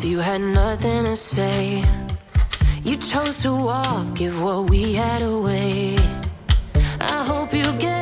you had nothing to say. You chose to walk, give what we had away. I hope you get